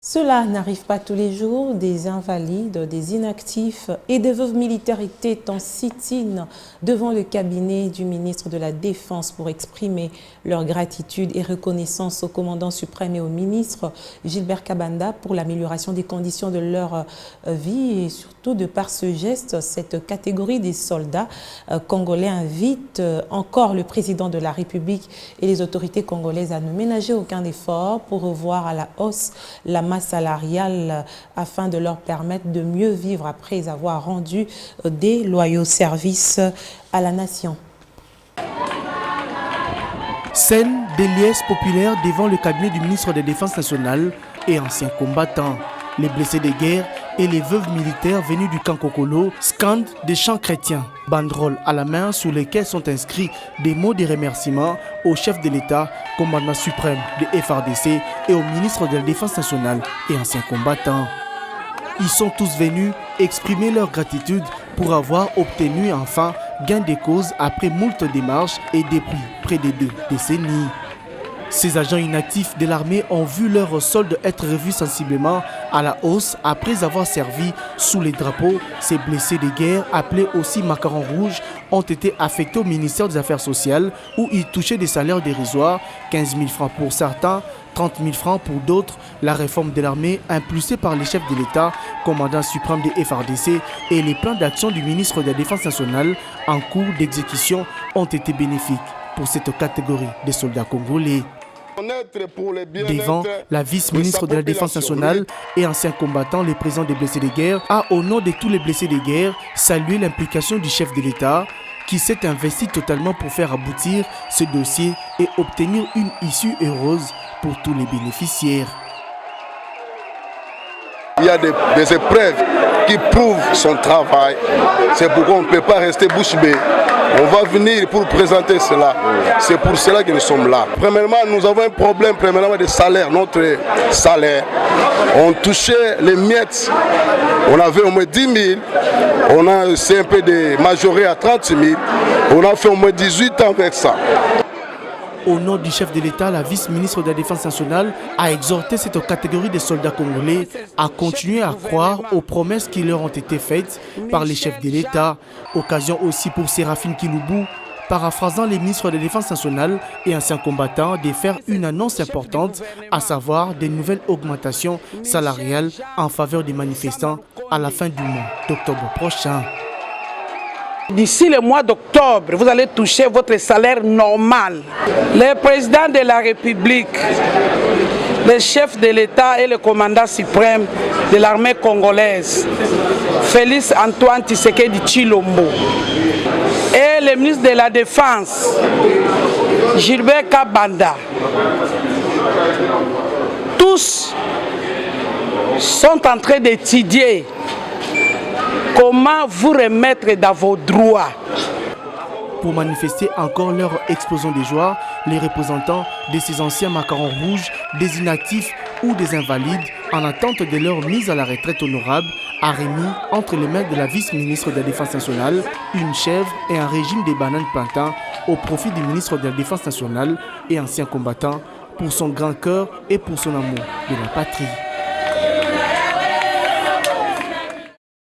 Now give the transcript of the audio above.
Cela n'arrive pas tous les jours. Des invalides, des inactifs et des veuves militaires étaient en sit-in devant le cabinet du ministre de la Défense pour exprimer leur gratitude et reconnaissance au commandant suprême et au ministre Gilbert Kabanda pour l'amélioration des conditions de leur vie et surtout de par ce geste, cette catégorie des soldats congolais invite encore le président de la République et les autorités congolaises à ne ménager aucun effort pour revoir à la hausse la masse salariale afin de leur permettre de mieux vivre après avoir rendu des loyaux services à la nation. Scène des liesses populaires devant le cabinet du ministre de la Défense nationale et anciens combattants. Les blessés de guerre et les veuves militaires venus du camp Kokolo scandent des chants chrétiens, banderoles à la main sous lesquelles sont inscrits des mots de remerciement au chef de l'État, commandant suprême de FARDC et au ministre de la Défense nationale et anciens combattants. Ils sont tous venus exprimer leur gratitude pour avoir obtenu enfin gain de cause après moult démarches et depuis près de 2 décennies. Ces agents inactifs de l'armée ont vu leur solde être revu sensiblement à la hausse après avoir servi sous les drapeaux. Ces blessés de guerre, appelés aussi macarons rouges, ont été affectés au ministère des Affaires sociales où ils touchaient des salaires dérisoires, 15 000 francs pour certains, 30 000 francs pour d'autres. La réforme de l'armée, impulsée par les chefs de l'État, commandant suprême des FARDC et les plans d'action du ministre de la Défense nationale en cours d'exécution ont été bénéfiques pour cette catégorie de soldats congolais. Devant la vice-ministre de la Défense nationale et ancien combattant, le président des blessés de guerre a, au nom de tous les blessés de guerre, salué l'implication du chef de l'État qui s'est investi totalement pour faire aboutir ce dossier et obtenir une issue heureuse pour tous les bénéficiaires. Il y a des épreuves qui prouvent son travail. C'est pourquoi on ne peut pas rester bouche bée. On va venir pour présenter cela. C'est pour cela que nous sommes là. Premièrement, nous avons un problème de salaire. Notre salaire, on touchait les miettes. On avait au moins 10 000. On a essayé un peu de majorer à 30 000. On a fait au moins 18 ans avec ça. Au nom du chef de l'État, la vice-ministre de la Défense nationale a exhorté cette catégorie de soldats congolais à continuer à croire aux promesses qui leur ont été faites par les chefs de l'État. Occasion aussi pour Séraphine Kiloubou, paraphrasant les ministres de la Défense nationale et anciens combattants, de faire une annonce importante, à savoir des nouvelles augmentations salariales en faveur des manifestants à la fin du mois d'octobre prochain. D'ici le mois d'octobre, vous allez toucher votre salaire normal. Le président de la République, le chef de l'État et le commandant suprême de l'armée congolaise, Félix Antoine Tshisekedi Tshilombo, et le ministre de la Défense, Gilbert Kabanda, tous sont en train d'étudier comment vous remettre dans vos droits. Pour manifester encore leur explosion de joie, les représentants de ces anciens macarons rouges, des inactifs ou des invalides, en attente de leur mise à la retraite honorable, a remis entre les mains de la vice-ministre de la Défense nationale une chèvre et un régime des bananes plantain au profit du ministre de la Défense nationale et ancien combattant pour son grand cœur et pour son amour de la patrie.